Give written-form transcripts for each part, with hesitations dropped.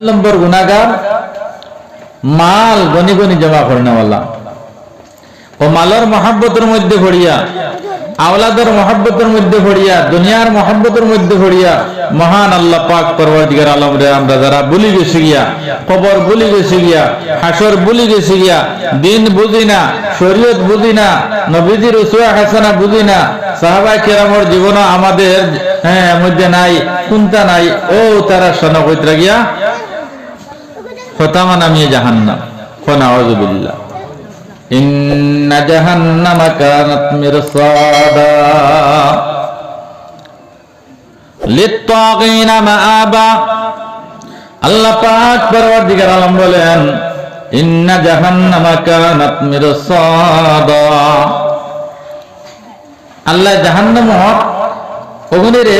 নম্বর গুনাহগার মাল গনি গনি জমা করনেওয়ালা ও মালের মহাব্বতের মধ্যে ভরিয়া আওলাদের মহাব্বতের মধ্যে ভরিয়া দুনিয়ার মহাব্বতের মধ্যে ভরিয়া মহান আল্লাহ পাক পরওয়ারদিগার আলম রে আমরা যারা ভুলি গেছি গিয়া কবর ভুলি গেছি গিয়া হাসর ভুলি গেছি গিয়া দিন বুঝি না শরীয়ত বুঝি না নবীজির উসওয়া হাসানা বুঝি না সাহাবায়ে কেরামের জীবন আমাদের মধ্যে নাই কোনটা নাই ও তারা শোনা কইতরা গিয়া খতামা নামিয়ে জাহান্নাম নাউযু বিল্লাহ ইন্না জাহান্নামা কানাত মিরসাদা লিত্তাগিনা মাআবা আল্লাহ পাক পরওয়ারদিগার আলম বলেন ইন্না জাহান্নামা কানাত মিরসাদা আল্লাহ জাহান্নাম ওগুনিরে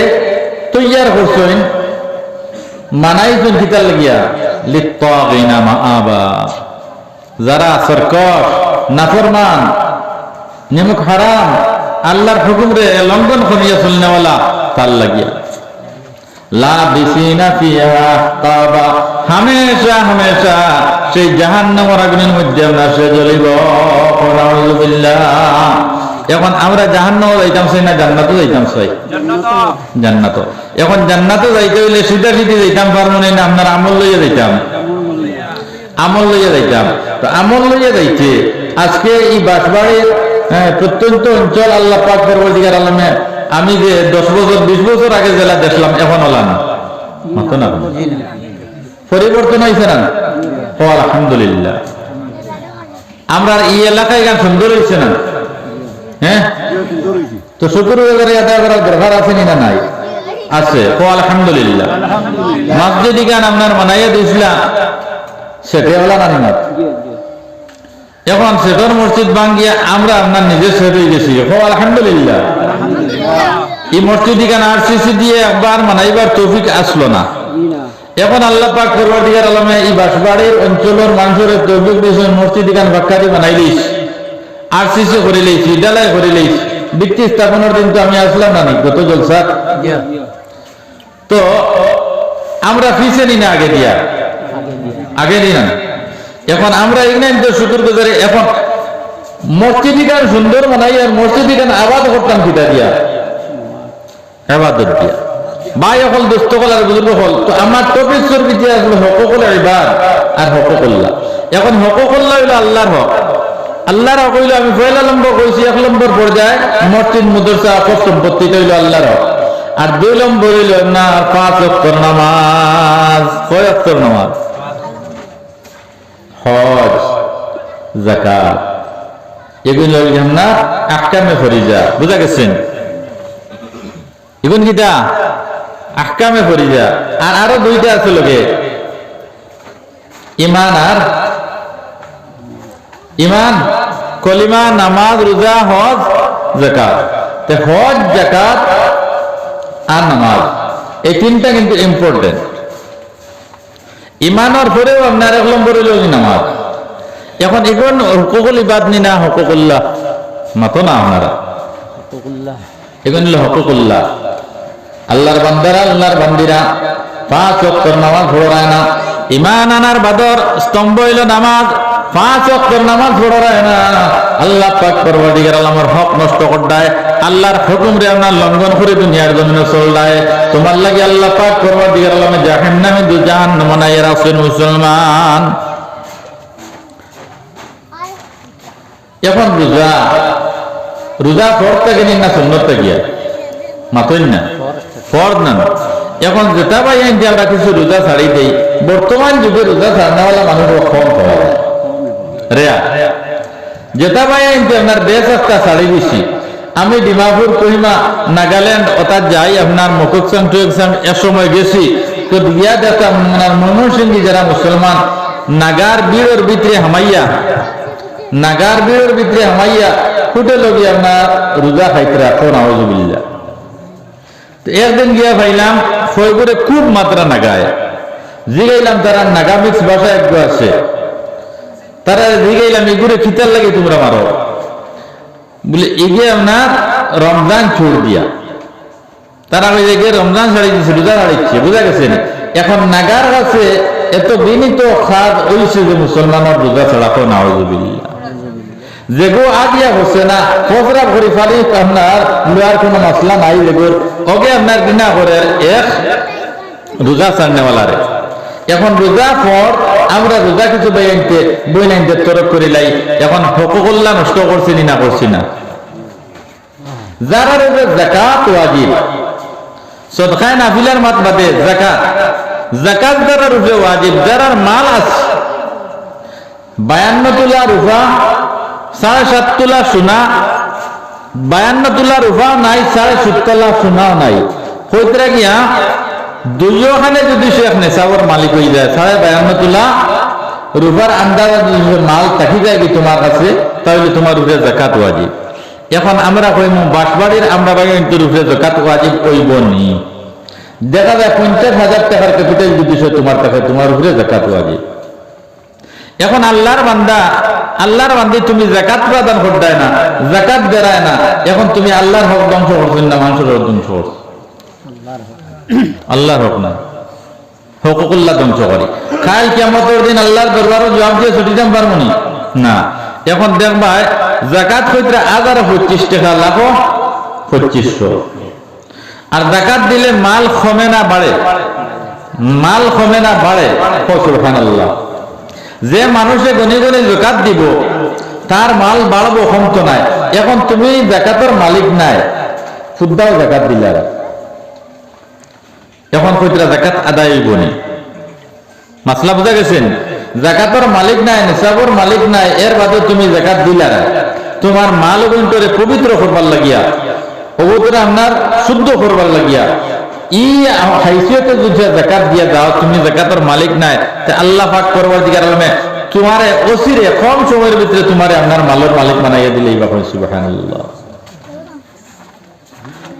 তৈয়ার করছেন মানাইছেন কিতার লাগিয়া লিত্তাগিনা মাআবা যারা সরকশ নাফরমান নিমক হারাম আল্লাহর হুকুম রে লঙ্ঘন করিয়া চলনেওয়ালা তার লাগিয়া লাবিসিনা ফিহা তাবা হামেশা হামেশা সেই জাহান্নামের আগুনের মধ্যে আমরা সে জ্বলিব নাউযু বিল্লাহ। এখন আমরা জাহান্নামে যাইতাম চাই না জান্নাতে যাইতাম চাই? জান্নাত। এখন জান্নাতে যাইতে হইলে সিধা সিধি যাইতাম পারবো না, আপনার আমল লইয়া যাইতাম, আমল লইয়া যাইতাম। তো আমল লইয়া যাইতে আজকে এই বাসবাড়ির প্রত্যন্ত অঞ্চল আল্লাহ পাক পরওয়ারদিগার আলমে আমি যে 10 বছর 20 বছর আগে জেলা দেখলাম এখন হলা না মত না পরিবর্তন হয়েছে না? ও আলহামদুলিল্লাহ। আমরা এই এলাকায় গান সুন্দর হয়েছে না? হ্যাঁ, তো শুকরবারে আদায় করার দরকার আছে না? নাই, আছে। ও আলহামদুলিল্লাহ। মসজিদ গান আপনার মানাইয়া দিয়েছিলা সেটা হলা না না? এখন সেটার মসজিদ ভাঙ্গিয়া আমরা আপনার নিজে সেট হয়ে গেছি। ও আলহামদুলিল্লাহ। এই মসজিদ গান আরসিসি দিয়ে একবার মানাইবার তৌফিক আসলো না। এখন আল্লাহ পাক পরওয়ারদিগার আলমে এই বাসবাড়ির অঞ্চলের মানুষের তৌফিক দিয়েছেন মসজিদ গান বাক্কারি বানাই দিস, আরসিসি করে লইছি, ডালাই করে লইছি। ভিত্তি স্থাপনের দিন তো আমি আসলাম না গত জলসা। তো আমরা ফিসে নি না আগে দিয়া, আগে নি না। এখন আমরা এখানে তো শুকুর গুজারে এখন মসজিদ গান সুন্দর বানাই আর মসজিদ গান আবাদ করতাম কিতা দিয়া, আবাদত দিয়া। ভাই অকল দোস্ত কল আর বুজুর্গ হল। তো আমার টপিক সর্বিতে আসলে হকুকুল ইবাদ আর হকুকুল্লাহ। এখন হকুকুল্লাহ হইল আল্লাহর হক। আল্লাহর হক হইল আমি পয়লা নম্বর কইছি 1 নম্বর পর্যায়ে মসজিদ মাদ্রাসা অকল সম্পত্তি হইল আল্লাহর হক। আর 2 নম্বর হইল না 5 ওয়াক্ত নামাজ। কয় ওয়াক্ত নামাজ? হজ, যাকাত, এগুলো হইল না আহকামে ফরিজা। বুঝা গেছেন? এগুন কিটা আহকামে ফরিজা। আর আরো 2টা আছে লগে ঈমান আর ঈমান, কলিমা, নামাজ, রোজা, হজ, যাকাত। তে হজ, যাকাত আর নামাজ এই 3টা কিন্তু ইম্পর্টেন্ট। ঈমানের পরেও আপনার 1 নম্বর হইল নামাজ। এখন এগুন হুকুকুল ইবাদ নি না হুকুকুল্লাহ? মাতো না আপনারা হুকুকুল্লাহ, এগুন হলো হুকুকুল্লাহ। আল্লাহর বান্দারা, আল্লাহর বান্দিরা 5 ওয়াক্ত নামাজ পড়ায় না। ঈমান আনার বাদর স্তম্ভ হইল নামাজ। 5 ওয়াক্ত নামাজ পড়ায় না। আল্লাহ পাক পরওয়ারদিগার আলমের হক নষ্ট করদায়, আল্লাহর হুকুম রে আপনার লঙ্ঘন করে দুনিয়ার জমিনে চলদায়। তোমার লাগি আল্লাহ পাক পরওয়ারদিগার আলমে জাহান্নামে জাহান্নাম বানাইয়া রাখছেন মুসলমান। এখন রোজা, রোজা ফরজ গেলি না সুন্নত গিয়া মাতই না ফরজ না। এখন যেটা ভাই আমরা কিছু রোজা ছাড়ি দেই, বর্তমান যুগে রোজা ছাড়নেওয়ালা মানুষ কম হয় রেয়া। যেটা ভাই আপনার দেশ একটা ছাড়ি দিছি। আমি ডিমাপুর, কহিমা, নাগাল্যান্ড ওটা যাই, আপনার মুকুকসাম টুকসাম এক সময় গেছি। তো দিয়া দেখতাম আপনার ময়মনসিংহী যারা মুসলমান নাগার বীরের ভিতরে হামাইয়া, নাগার বীরের ভিতরে হামাইয়া হোটেল গিয়ে আপনার রোজা খাইতে রাখো নাউযু বিল্লাহ। তো একদিন গিয়া ভাইলাম ফয়গুরে খুব মাত্রা নাগায়। জিগাইলাম তারা নাগা মিক্স ভাষা একটু আছে, তারা জিগাইলাম এগুলো খিতার লাগে তোমরা মারো বলে এগে আপনার রমজান ছুড় দিয়া। তারা ওই রমজান ছাড়ি দিচ্ছে, রোজা ছাড়িচ্ছে। বুঝা গেছে? এখন নাগার কাছে এত বিনীত খাদ হইছে যে মুসলমানের রোজা ছাড়া কেউ নাউজুবিল্লাহ যেগো আগিয়া হচ্ছে না ফজরা ভরি ফালি আপনার লোয়ার কোনো মশলা নাই যেগুর ওকে আপনার বিনা করে এক রোজা ছাড়নেওয়ালারে এখন রোজা পর আমরা রোজা কিছু বই নাইনতে তরফ করিলাই এখন হকুকুল্লাহ নষ্ট করছি না করছি না যারা যাকাত ওয়াজিব সদকায়ে নাফিলার মাত বাদে যাকাত যাকাত যারা রূপে ওয়াজিব যারার মাল আছে 52 তোলা রূপা 7.5 তোলা সোনা 52 তোলা রূপা নাই 7.5 তোলা সোনাও নাই কইতরা গিয়া দুইখানে যদি শেখ নেশাবর মালিক হয়ে যায় 52.5 তোলা রূপার আন্দাজ মাল থাকি যায় কি তোমার কাছে তাহলে তোমার উপরে যাকাত ওয়াজিব এখন আমরা কইমু বাসবাড়ির আমরা কিন্তু উপরে যাকাত ওয়াজিব কইব নি দেখা যায় 50,000 টাকার ক্যাপিটাল যদি তোমার কাছে তোমার উপরে যাকাত ওয়াজিব এখন আল্লাহর বান্দি তুমি যাকাত প্রদান করতে না যাকাত দেরায় না এখন তুমি আল্লাহর হক ধ্বংস করছেন না মানুষের হক ধ্বংস করছেন আল্লাহর হক না হকুকুল্লাহ ধ্বংস করি কাল কিয়ামতের দিন আল্লাহর দরবারে জবাব দিয়ে ছুটি দাম পারবো না এখন দেখবা যাকাত কইরা 1025 টাকা লাভ 2500 আর যাকাত দিলে মাল কমে না বাড়ে সুবহানাল্লাহ যে মানুষে গনি গনি যাকাত দিব তার মাল বাড়বো কমতো নাই এখন তুমি যাকাতের মালিক নাই শুদ্ধাও যাকাত দিলা এখন কইতরা যাকাত আদায় হইব নি মাসলা বুঝা গেছেন যাকাতের মালিক নাই নিসাবর মালিক নাই এর বাদে তুমি যাকাত দিলা তোমার মাল গুণটরে পবিত্র করবার লাগিয়া পবিত্র আপনার শুদ্ধ করবার লাগিয়া ই হাইসিয়তে যদি যাকাত দিয়া দাও তুমি যাকাতের মালিক নাই তে আল্লাহ পাক করবার দিকে আলমে তোমারে ওসিরে কম সময়ের ভিতরে তোমারে আপনার মালের মালিক বানাইয়া দিলেই বা সুবহানাল্লাহ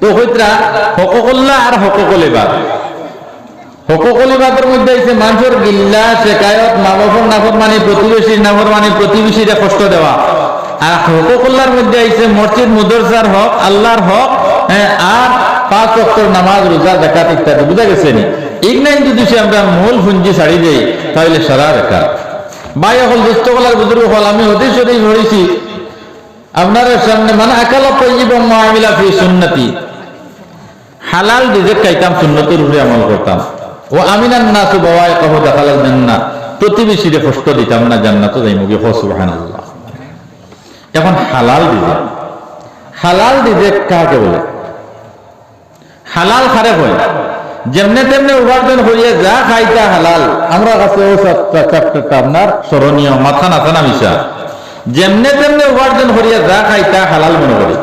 তো হইতরা হকুকুল্লাহ আর হকুকুল ইবাদ হকুকুল ইবাদের মধ্যে আছে মানুষের গিল্লা শিকায়ত মাবাফর নাফরমানি প্রতিবেশীর নাফরমানি প্রতিবেশীরে কষ্ট দেওয়া আর হকুকুল্লাহর মধ্যে আছে মসজিদ মাদ্রাসার হক আল্লাহর হক আর 5 ওয়াক্তের নামাজ রোজা যাকাত ইত্যাদি বুঝা গেছে নি ইগনাইন যদি আমরা মূল পুঁজি ছাড়ি দেই তাহলে সারা রেখা ভাই হল দুস্থকলার বুজুর্গ হল আমি হাদিস শরীফ পড়েছি আপনার সামনে মানে আকালা তাইয়্যিব মুআমিলা ফি সুন্নতি হালাল রিজিক খাইতাম সুন্নতের উপরে আমল করতাম ও আমিনান নাসু বাওয়াইকাহু দাখালাল জান্নাহ প্রতিবেশীরে কষ্ট দিতাম না জান্নাতে যাইমু কি সুবহানাল্লাহ এখন হালাল রিজিক কাকে বলে হালাল খারে বলে যেমনে তেমনে উপার্জন করিয়ে যা খাইতা হালাল আমরা কাছে ও চারটা আপনার স্মরণীয় মাথা নাথা না মিশা যেমনে তেমনে উপার্জন করিয়া যা খাইতা হালাল মনে করি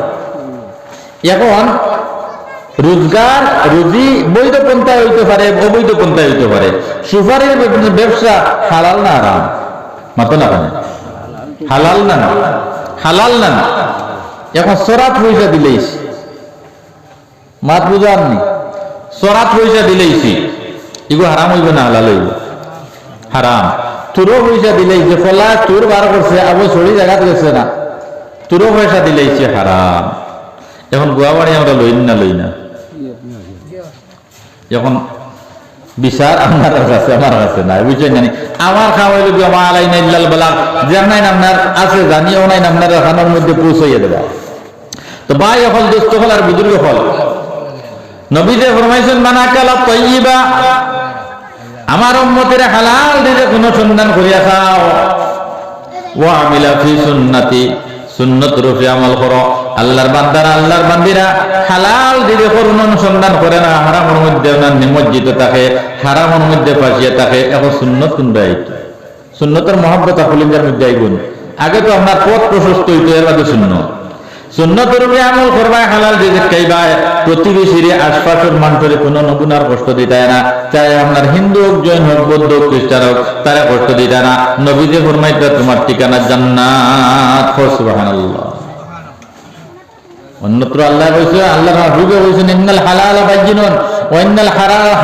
এখন রোজগার রুজি বৈধ পন্থায় হইতে পারে অবৈধ পন্থায় হইতে পারে সুপারির ব্যবসা হালাল না আরাম মাথা না কেন হালাল না এখন সরাত পয়সা দিলেইস মাত বুঝাননি সরাত পয়সা দিলেইছি এগুলো হারাম হইবে না হালাল হইব হারাম তোরও পয়সা দিলেইছে ফলা তোর বার করছে আবার সরি জায়গা গেছে না তোরও পয়সা দিলেইছে হারাম এখন গুয়াবাড়ি আমরা লই না এখন বিচার আমার কাছে নাই বুঝছেন জানি আমার খাওয়াইল কি আমার আলাই নাই লাল বেলা যেমন আপনার আছে জানিও নাই আপনার খানার মধ্যে পৌঁছাইয়া দেবা তো ভাই এখন দুস্থ হল আর বুজুর্গ হল নবীজি ফরমাইছেন মান আকালা তাইয়্যিবা আমার উম্মতের হালাল দিকে কোন সন্ধান করিয়া খাও ওয়া আমিলা ফি সুন্নতি সুন্নত রূপে আমল করো আল্লাহর বান্দারা আল্লাহর বান্দিরা হালাল দিকে করুন অনুসন্ধান করে না হারামের মধ্যে নিমজ্জিত থাকে হারামের মধ্যে ফাঁসিয়ে থাকে এখন সুন্নত কোনটা আইতো সুন্নতের মহব্বত কলিজার মধ্যে আইগুন আগে তো আপনার পথ প্রশস্ত হইতো এর বাদে সুন্নতের উপরে আমল করবায় হালাল রিজিক খাইবায় প্রতিবেশীর আশপাশের মানুষের কোনো নমুনার কষ্ট দিতে না চাই আপনার হিন্দু হোক জৈন হোক বৌদ্ধ হোক খ্রিস্টান হোক তারা কষ্ট দিতে না নবীজি ফরমাইতে তোমার ঠিকানা জান্নাত সুবহানাল্লাহ অন্যত্র আল্লাহ কইছে আল্লাহর রাসূল কইছেন ইন্নাল হালাল বায়্যিনুন ওয়া ইন্নাল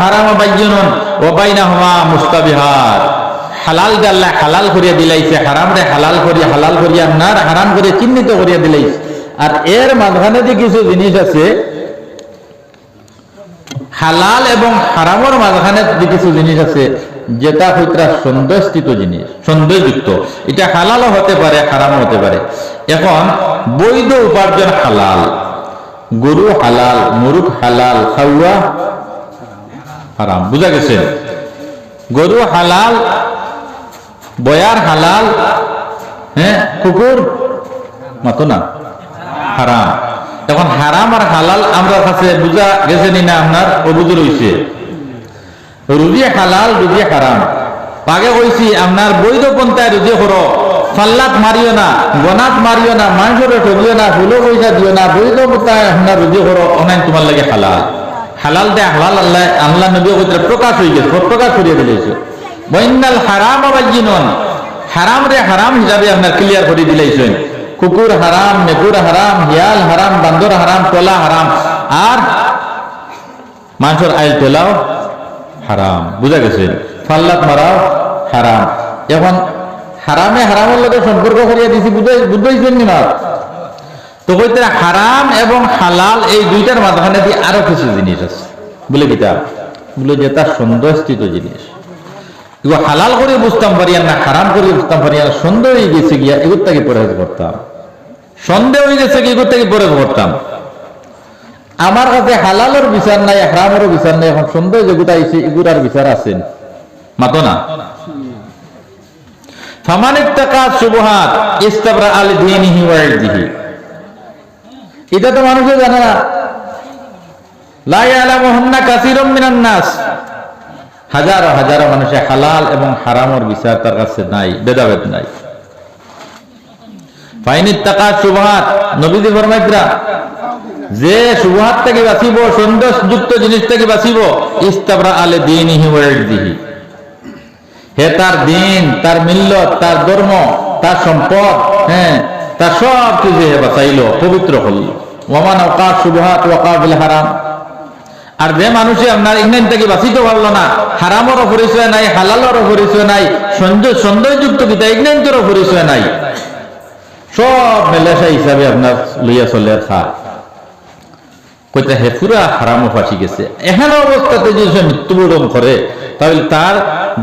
হারাম বায়্যিনুন ওয়া বাইনাহুমা মুস্তাবিহাত হালাল দে আল্লাহ হালাল করিয়া দিলাইছে হারাম রে হালাল করিয়া আপনার হারাম করে চিহ্নিত করিয়া দিলাইছে আর এর মাঝখানে যে কিছু জিনিস আছে হালাল এবং হারামের মাঝখানে যে কিছু জিনিস আছে যেটা হইতরা সন্দেহস্থিত জিনিস, সন্দেহযুক্ত, এটা হালালও হতে পারে হারামও হতে পারে। এখন বৈধ উপার্জন হালাল, গরু হালাল, মুরগ হালাল, খাওয়া হারাম। বুঝা গেছে? গরু হালাল, বয়ার হালাল, হ্যাঁ, কুকুর মতো না হারাম। এখন হারাম আর হালাল আমরা কাছে বুঝা গেছে না? আপনার অবুঝ রয়েছে। রুজি হালাল, রুজি হারাম। আগে কইছি আপনার বৈধ পন্থায় রুজি করো, ফাল্লাত মারিও না, গনাত মারিও না, মানুষের ঠকিও না, ফুলো পয়সা দিও না, বৈধ পন্থায় আপনার রুজি করো, অনাইন তোমার লাগে হালাল। হালাল দে হালাল আল্লাহ আল্লাহ নবী কইতে প্রকাশ হয়ে গেছে, প্রকাশ করিয়ে দিয়েছে। বইনাল হারাম বাজিনন, হারাম রে হারাম হিসাবে আপনার ক্লিয়ার করে দিলেছেন। কুকুর হারাম, মেকুর হারাম, হিয়াল হারাম, বান্দর হারাম, তোলা হারাম, আর মানুষের আইল তোলাও হারাম। বুঝা গেছে? ফাল্লাত মারাও হারাম। এখন হারামে হারামের লগে সম্পর্ক করিয়া দিছি, বুঝাইছেন না? তো কইতে হারাম এবং হালাল এই দুইটার মাঝখানে দিয়ে আরো কিছু জিনিস আছে। বলে কিতা? বলে যে তার সন্দেহস্থিত জিনিস, এগুলো হালাল করে বুঝতাম পারি না, হারাম করে বুঝতাম পারি না, সন্দেহ হয়ে গেছে গিয়া এগুর থেকে পরেজ করতাম, সন্দেহ হয়ে গেছে এগুর থেকে পরেজ করতাম। আমার কাছে হালালের বিচার নাই, হারামেরও বিচার নাই, এখন সন্দেহ যেগুলো আইছে এগুর আর বিচার আছেন মাতো না। ফামানিত তাকা সুবহাত ইস্তাবরা আল দীনিহি ওয়া ইরদিহি, এটা তো মানুষে জানে না। লা ইয়ালামুহুন্না কাসীরুম মিনান নাস, হাজারো হাজারো মানুষে হালাল এবং হারামের বিচার তার কাছে নাই, ভেদাভেদ নাই। ফাইনিত তাকা সুবহাত, নবীজি ফরমাইতরা যে সুবহাত থেকে বাঁচিব, সন্দেহযুক্ত জিনিস থেকে বাঁচিব, ইস্তাবরা আল দীনিহি ওয়া ইরদিহি, হে তার দিন, তার মিল্লত, তার ধর্ম, তার সম্পদ, হ্যাঁ, তার সব কিছু বাঁচাইলো, পবিত্র হল। ওয়ামান ওয়াকা সুবহাত ওয়াকা বিল হারাম, আর যে মানুষে আপনার ইংল্যান্ড থেকে বাঁচিতে পারলো না, হারামেরও পরিচয় নাই, হালালেরও পরিচয় নাই, সন্দেহযুক্ত কিতা ইংল্যান্ডেরও পরিচয় নাই, সব মেলেসা হিসাবে আপনার লইয়া চলে খা কইতে হে পুরা হারামও ফাঁসি গেছে। এখানে অবস্থাতে যদি সে মৃত্যুবরণ করে তাহলে তার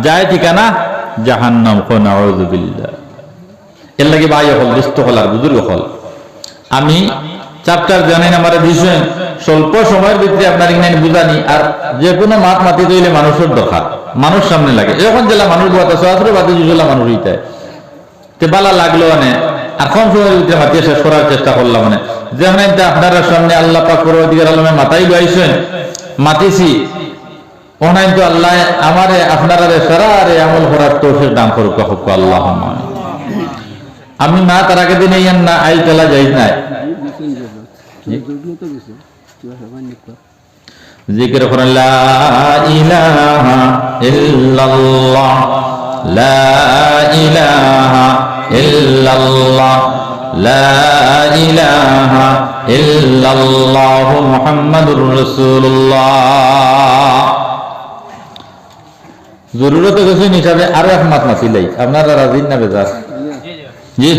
যায় ঠিকানা জাহান্নাম। নাউযুবিল্লাহ। এর লাগে ভাই হল, দুস্থ হল আর বুজুর্গ হল, আমি চ্যাপ্টার জানেন আমার দিয়েছেন, স্বল্প সময়ের ভিতরে আপনার ইংল্যান্ড বুঝানি। আর যে কোনো মাত মাতি তৈলে মানুষের দরকার, মানুষ সামনে লাগে। যখন জেলা মানুষ বাতা সরাসরি বাতি জুজলা মানুষ হইতায় তে বালা লাগলো মানে, আর কম সময়ের ভিতরে মাতিয়ে শেষ করার চেষ্টা করলাম মানে। যেমন আপনারা সামনে আল্লাহ পাক পরবর্তীকার আলমে মাতাই লইছেন, মাতিছি ওনাই তো আল্লাহ আমারে আপনারা সারা রে আমল করার তৌফিক দান করুক হোক আল্লাহুম্মা। আমি মা তার আগে দিন ইয়ান না আইল চলা যাই নাই জিকির করেন লা ইলাহা ইল্লাল্লাহ, লা ইলাহা ইল্লাল্লাহ, লা ইলাহা ইল্লাল্লাহু মুহাম্মাদুর রাসূলুল্লাহ। জরুরত গোসেন হিসাবে আরো এক মাস মাসিলাই, আপনারা রাজি না বেজার? জি।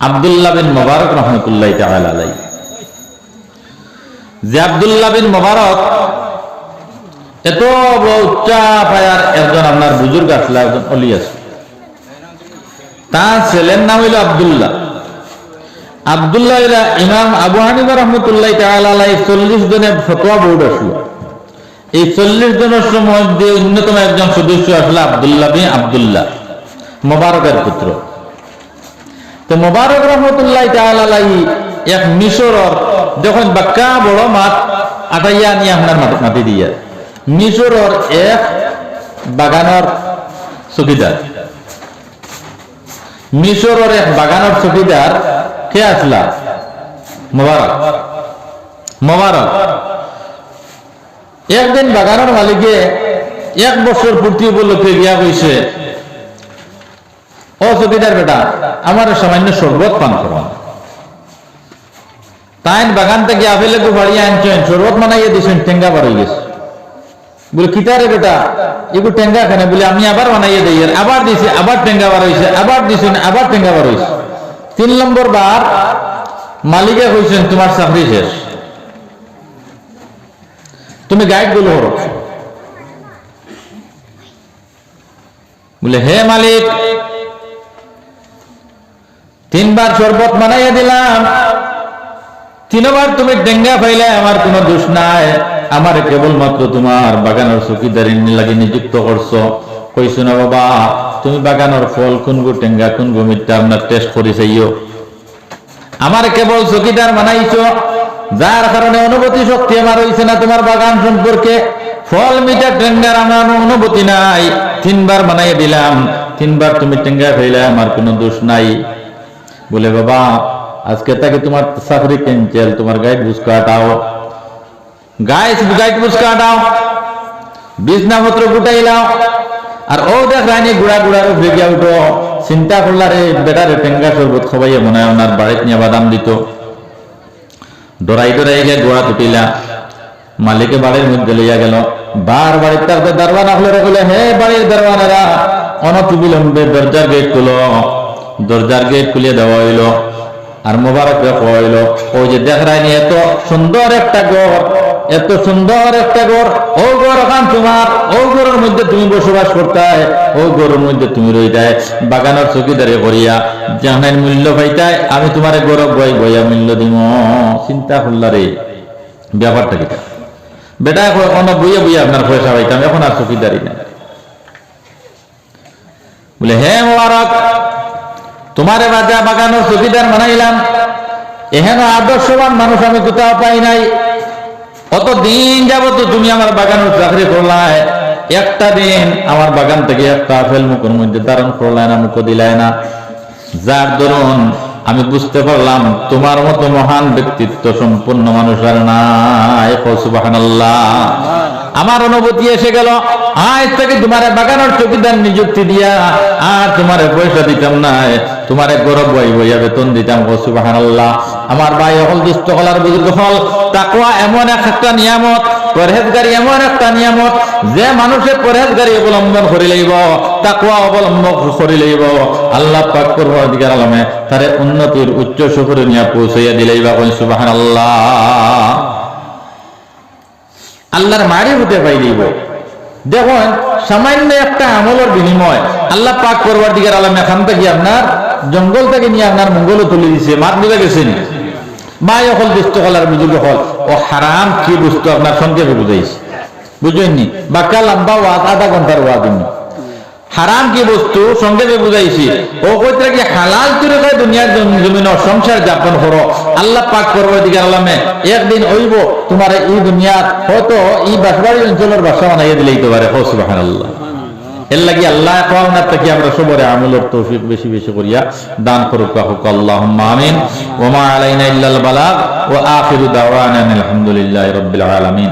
আব্দুল্লাহ বিন মুবারক রহমতুল্লাহ তাআলা আলাইহি, যে আব্দুল্লাহ বিন মুবারক এত বড় উচ্চা পায়ার একজন আপনার বুজুর্গ আসলে, একজন অলি আছে, তার ছেলের নাম হইল আব্দুল্লাহ। আব্দুল্লাহ ইমাম আবু হানিফা রহমতুল্লাহ তাআলা আলাইহি 40 জনের ফতোয়া বোর্ড আসলো। এই 40 জনের মধ্যে অন্যতম একজন সদস্য আসলে আব্দুল্লাহ বিন আব্দুল্লাহ, মুবারকের পুত্র। তো মুবারক রহমতুল্লাহ তাআলা আলাইহি এক মিশরের যখন বাক্কা বড় মাঠ আটাইয়া নিয়ে আপনার মাটি দিয়া, মিশরের এক বাগানের চকিদার, মিশরের এক বাগানের চকিদার কে আসলা? মুবারক। মুবারক একদিন বাগানের মালিকে 1 বছর পূর্তি উপলক্ষে গিয়া কইছে, ও চকিদার বেটা, আমার সামান্য শরবত পান করুন। তাই বাগান থেকে আপেলে তো বাড়িয়ে আনছেন, শরবত বানাইয়ে দিয়েছেন, টেঙ্গা বার হয়ে গেছে। বলে কিতারে বেটা এগুলো টেঙ্গা খানে? বলে আমি আবার বানাইয়ে দিই, আবার দিছি, আবার টেঙ্গা বার হয়েছে, আবার দিছেন, আবার টেঙ্গা বার হয়েছে। 3 নম্বর বার মালিকে কইছেন, তোমার চাকরি শেষ, তুমি গাইড গুলো হরো। বলে হে মালিক, 3 বার শরবত বানাইয়া দিলাম, 3 বার তুমি ডেঙ্গা পাইলে, আমার কোনো দোষ নাই, আমার কেবলমাত্র তোমার বাগানের চৌকিদারি লাগি নিযুক্ত করছো। কইছো না বাবা, তুমি বাগানের ফল কোনগো টেঙ্গা কোনগো মিথ্যা আপনার টেস্ট করে চাইও। আমার কেবল চৌকিদার বানাইছো, যার কারণে অনুভূতি শক্তি আমার হইছে না তোমার বাগান সম্পর্কে। ফল মিঠা টেঙ্গার আমার অনুভূতি নাই, 3 বার বানাইয়া দিলাম, 3 বার তুমি টেঙ্গা খাইলে, আমার কোনো দোষ নাই। বলে বাবা, আজকে তাকে তোমার চাকরি ক্যান্সেল, তোমার গাইড বুঝ কাটাও, গাইড বুঝ কাটাও, বিছনাপত্র গুটাইলাও। আর ও দেখ রানী গুড়া গুড়ার ভেগিয়া উঠো, চিন্তা করলা রে বেটারে টেঙ্গা শরবত খাবাইয়া মনে হয় ওনার বাড়িতে নিয়ে বাদাম দিত। ডরাই ডরাই গিয়ে গোড়া তুটিলা, মালিকে বাড়ির মধ্যে লইয়া গেল। বাড়ির তার দরওয়ানা খুলে রাখলে, হে বাড়ির দরওয়ানারা, অনতিবিলম্বে দরজার গেট খুলো। দরজার গেট খুলিয়ে দেওয়া হইল, আর মোবারক দেওয়া হইল। ওই যে দেখ রায়নি এত সুন্দর একটা ঘর, এত সুন্দর একটা ঘর, ও ঘর ওখান তোমার, ও ঘরের মধ্যে তুমি বসবাস করতায়, ও ঘরের মধ্যে তুমি রইতায়, বাগানের চৌকিদারি করিয়া জাহানের মূল্য পাইতায়, আমি তোমার গৌরব বইয়া মূল্য দিব। চিন্তা করলা রে ব্যাপারটা কি? বেটা অন বইয়া বইয়া আপনার পয়সা পাইতাম, এখন আর চৌকিদারি না। বলে হে মোবারক, তোমারে বাজা বাগানের চৌকিদার বানাইলাম, এখানে আদর্শবান মানুষ আমি কোথাও পাই নাই। অত দিন যাবত তুমি আমার বাগানের চাকরি করলাই, একটা দিন আমার বাগান থেকে একটা আপেল মুখের মধ্যে ধারণ করলাই না, মুখ দিলাই না। যার দরুন আমি বুঝতে পারলাম তোমার মতো মহান ব্যক্তিত্ব সম্পন্ন মানুষ আর নাই। সুবহানাল্লাহ। আমার অনুভূতি এসে গেল, আজ থেকে তোমার বাগানের চৌকিদার নিযুক্তি দিয়া আর তোমার পয়সা দিতাম না, তোমার গৌরব বইয়া বেতন দিতাম। সুবহানাল্লাহ। আমার ভাই হল, দুষ্ট হলার বুজুর্গ হল, তাকওয়া এমন একটা নিয়ামত, পরহেজগারি এমন একটা নিয়ামত, যে মানুষের পরহেজগারি অবলম্বন করে লইব, তাকওয়া অবলম্বন করে লইব, আল্লাহ পাক পরওয়ারদিগার আলমে তারে উন্নতির উচ্চ শিখরে নিয়ে পৌঁছাইয়া দিলেইবা। সুবহানাল্লাহ। আল্লাহর মারি হতে পাইলিব। দেখুন, সামান্য একটা আমলের বিনিময় আল্লাহ পাক পরওয়ারদিগার আলম এখান থেকে আপনার জঙ্গল থেকে নিয়ে আপনার মঙ্গল তুলে দিছে, মাত দিতে গেছেন। ভাই হল, দুষ্ট হলার বুজুর্গ হল, ও হারাম কি বুঝতো আপনার সংক্ষেপে বুঝাইছে, বুঝেননি? বাক্কা লম্বা ওয়াজ, 1/2 ঘন্টার ওয়াজ। হারাম কি বস্তু সংক্ষেপে বুঝাইছি। ও কইতে কি হালাল তরিকায় দুনিয়ার জমিন সংসার যাপন করো, আল্লাহ পাক পরওয়ারদিগার আলমে একদিন হইব তোমার এই দুনিয়ার হয়তো এই বাসবাড়ি অঞ্চলের বাসা বানাইয়া দিলেই তো পারে। সুবহানাল্লাহ। এর লাগি আল্লাহ আপনার থেকে আমরা সবরে আমলের তৌফিক বেশি বেশি করিয়া দান করুক। আল্লাহুম্মা আমিন। ওয়া মা আলাইনা ইল্লাল বালাগ ওয়া আখিরু দাওয়ানা আলহামদুলিল্লাহি রাব্বিল আলামিন।